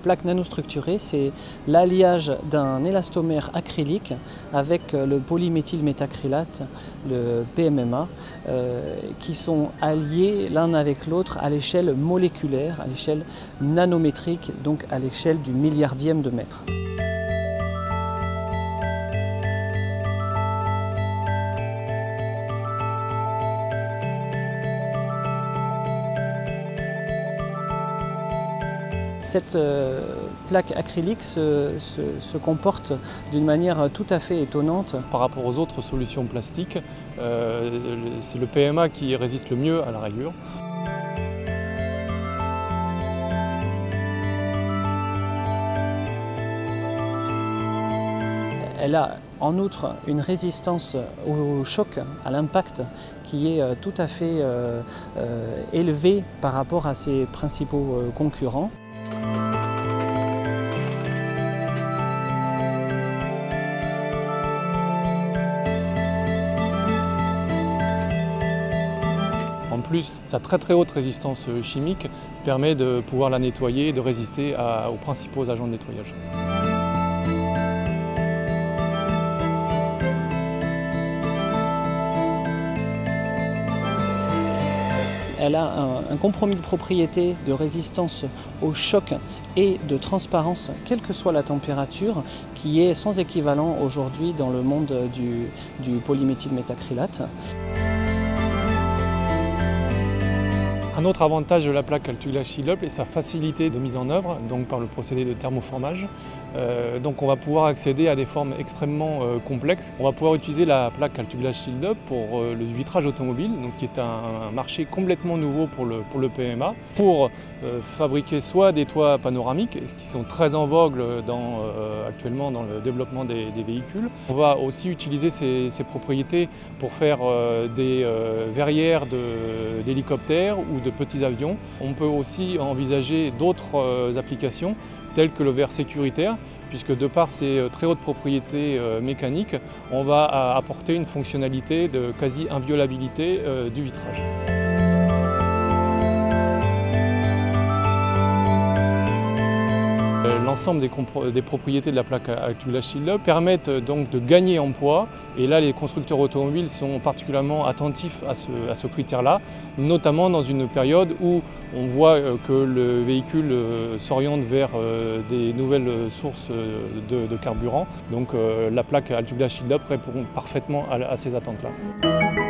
plaque nanostructurée, c'est l'alliage d'un élastomère acrylique avec le polyméthylmétacrylate, le PMMA, qui sont alliés l'un avec l'autre à l'échelle moléculaire, à l'échelle nanométrique, donc à l'échelle du milliardième de mètre. Cette plaque acrylique se comporte d'une manière tout à fait étonnante. Par rapport aux autres solutions plastiques, c'est le PMA qui résiste le mieux à la rayure. Elle a en outre une résistance au choc, à l'impact, qui est tout à fait élevée par rapport à ses principaux concurrents. En plus, sa très haute résistance chimique permet de pouvoir la nettoyer et de résister aux principaux agents de nettoyage. Elle a un compromis de propriété, de résistance au choc et de transparence, quelle que soit la température, qui est sans équivalent aujourd'hui dans le monde du polyméthylmétacrylate. Un autre avantage de la plaque Altuglass Shield Up est sa facilité de mise en œuvre, donc par le procédé de thermoformage. Donc on va pouvoir accéder à des formes extrêmement complexes. On va pouvoir utiliser la plaque Altuglass Shield Up pour le vitrage automobile, donc qui est un marché complètement nouveau pour le PMA, pour fabriquer soit des toits panoramiques, qui sont très en vogue actuellement dans le développement des véhicules. On va aussi utiliser ces propriétés pour faire des verrières d'hélicoptères ou de petits avions. On peut aussi envisager d'autres applications telles que le verre sécuritaire, puisque de par ses très hautes propriétés mécaniques, on va apporter une fonctionnalité de quasi-inviolabilité du vitrage. L'ensemble des propriétés de la plaque Altuglass Shield Up permettent donc de gagner en poids, et là les constructeurs automobiles sont particulièrement attentifs à ce critère-là, notamment dans une période où on voit que le véhicule s'oriente vers des nouvelles sources de carburant. Donc la plaque Altuglass Shield Up répond parfaitement à ces attentes-là.